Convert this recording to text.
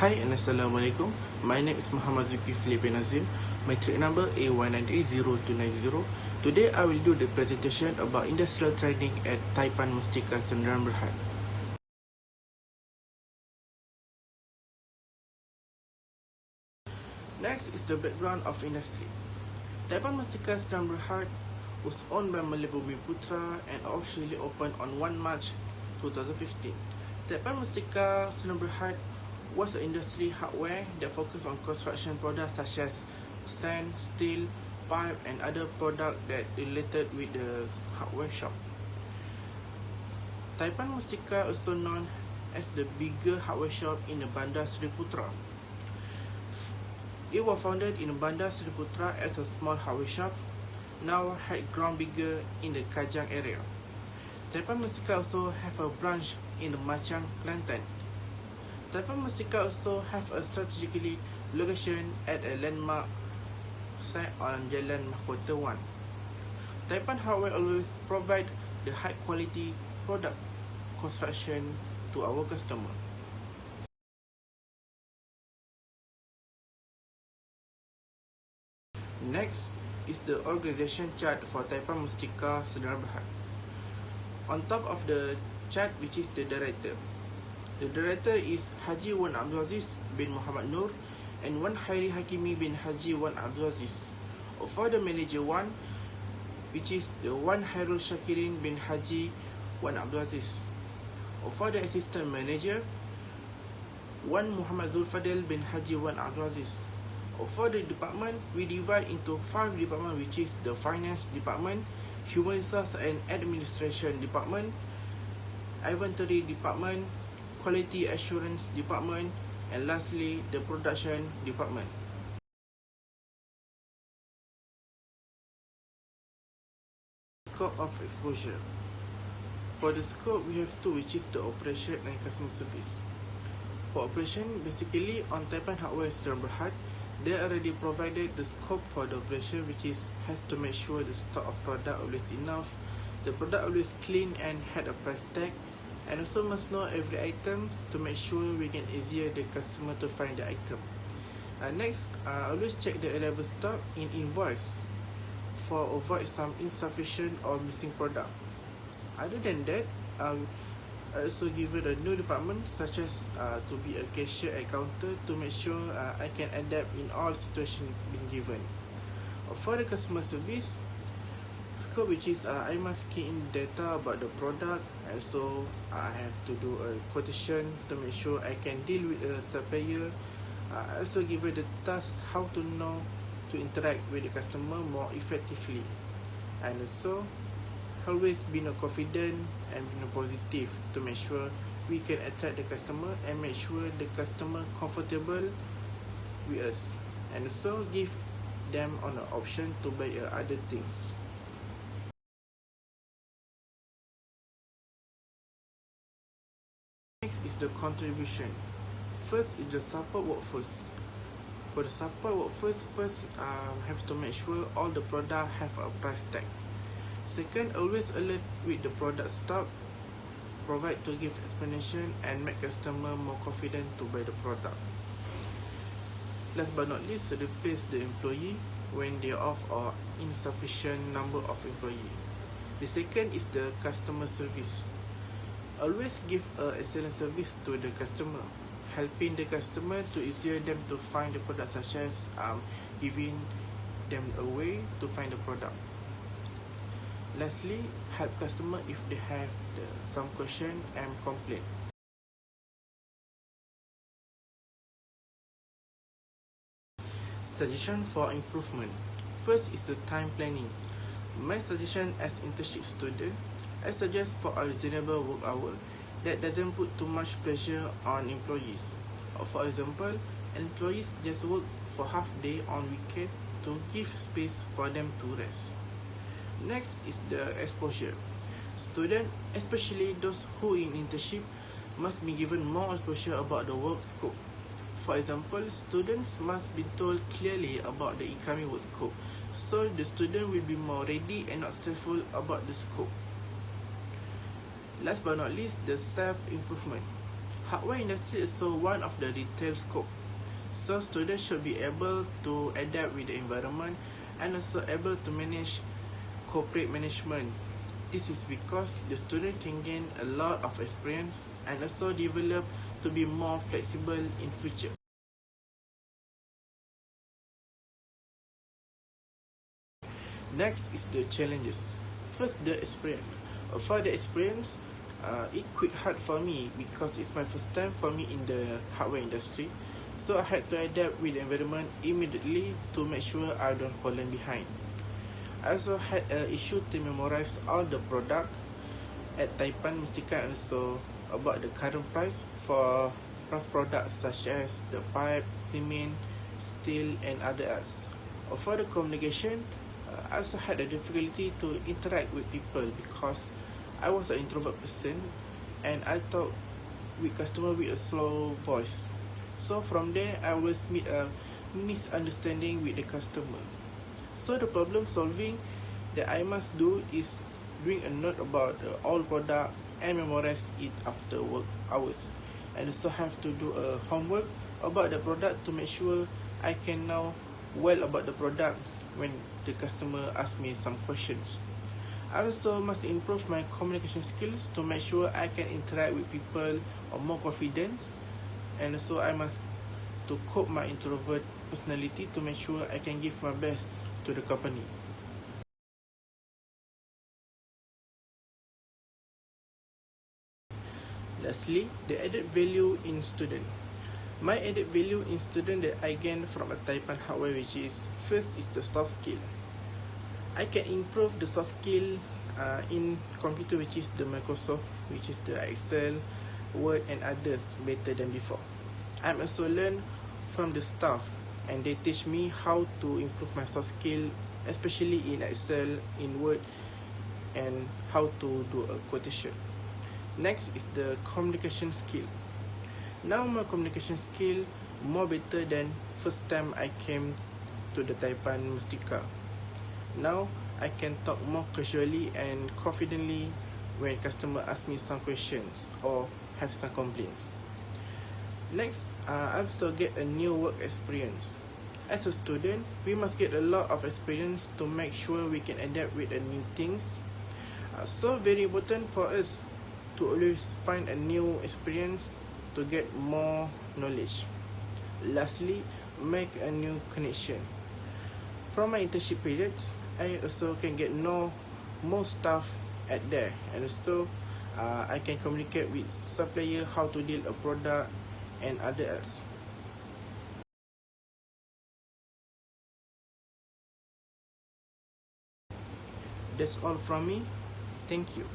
Hi and Assalamualaikum. My name is Muhammad Zulkifli bin Nazim. My trade number A19A0290. Today I will do the presentation about industrial training at Taipan Mustika Sdn Bhd. Next is the background of industry. Taipan Mustika Sdn Bhd was owned by Malay Bumi Putra and officially opened on 1 March 2015. Taipan Mustika Sdn Bhd was an industry hardware that focused on construction products such as sand, steel, pipe and other products that related with the hardware shop. Taipan Mustika, also known as the bigger hardware shop in the Bandar Seri Putra. It was founded in Bandar Seri Putra as a small hardware shop, now had grown bigger in the Kajang area. Taipan Mustika also have a branch in the Machang, Kelantan. Taipan Mustika also have a strategically location at a landmark site on Jalan Mahkota 1. Taipan Hardware always provide the high quality product construction to our customer. Next is the organization chart for Taipan Mustika Sdn Bhd. On top of the chart, which is the director. The director is Haji Wan Abdul Aziz bin Muhammad Nur and Wan Khairi Hakimi bin Haji Wan Abdul Aziz. For the manager 1, which is the Wan Hairul Shakirin bin Haji Wan Abdul Aziz. For the assistant manager, Wan Muhammad Zulfadil bin Haji Wan Abdul Aziz. For the department, we divide into 5 departments, which is the finance department, human resource and administration department, inventory department, quality assurance department, and lastly the production department. Scope of exposure. For the scope, we have 2, which is the operation and customer service. For operation, basically on Taipan Hardware Sdn Bhd, they already provided the scope for the operation, which is has to make sure the stock of product always enough, the product always clean and had a price tag, and also must know every item to make sure we can easier the customer to find the item. Next, always check the available stock in invoice for avoid some insufficient or missing product. Other than that, I also given a new department such as to be a cashier at counter to make sure I can adapt in all situations being given. For the customer service scope, which is I must key in data about the product, and so I have to do a quotation to make sure I can deal with a supplier. I also give the task how to know to interact with the customer more effectively, and also always being confident and being positive to make sure we can attract the customer and make sure the customer comfortable with us, and also give them on an option to buy other things. Next is the contribution. First is the support workforce. For the support workforce, first have to make sure all the product have a price tag. Second, always alert with the product stock, provide to give explanation and make customer more confident to buy the product. Last but not least, replace the employee when they are off or insufficient number of employee. The second is the customer service. Always give excellent service to the customer, helping the customer to easier them to find the product, such as giving them a way to find the product. Lastly, help customer if they have some question and complaint. Suggestion for improvement. First is the time planning. My suggestion as internship student, I suggest for a reasonable work hour that doesn't put too much pressure on employees. For example, employees just work for half day on weekend to give space for them to rest. Next is the exposure. Students, especially those who in internship, must be given more exposure about the work scope. For example, students must be told clearly about the incoming work scope, so the student will be more ready and not stressful about the scope. Last but not least, the self-improvement. hardware industry is also one of the retail scope. So students should be able to adapt with the environment and also able to manage corporate management. This is because the student can gain a lot of experience and also develop to be more flexible in future. Next is the challenges. First, the experience. For the experience, it quite hard for me because it's my first time for me in the hardware industry. So I had to adapt with the environment immediately to make sure I don't fall behind. I also had an issue to memorize all the product at Taipan Mustika and also about the current price for rough products such as the pipe, cement, steel and other else. For the communication, I also had a difficulty to interact with people because I was an introvert person and I talk with customer with a slow voice. So from there, I always meet a misunderstanding with the customer. So the problem solving that I must do is doing a note about all product and memorize it after work hours, and also have to do a homework about the product to make sure I can know well about the product when the customer asks me some questions. I also must improve my communication skills to make sure I can interact with people or more confidence, and also I must to cope my introvert personality to make sure I can give my best to the company. Lastly, the added value in student. My added value in student that I gain from a Taipan hardware, which is first is the soft skill. I can improve the soft skill in computer, which is the Microsoft, which is the Excel, Word and others better than before. I'm also learn from the staff and they teach me how to improve my soft skill, especially in Excel, in Word and how to do a quotation. Next is the communication skill. Now my communication skill more better than first time I came to the Taipan Mustika. Now I can talk more casually and confidently when customer ask me some questions or have some complaints. Next, I also get a new work experience. As a student, we must get a lot of experience to make sure we can adapt with the new things. So very important for us to always find a new experience to get more knowledge. Lastly, make a new connection. From my internship periods, I also can get know more stuff at there, and also I can communicate with supplier how to deal a product and other else. That's all from me. Thank you.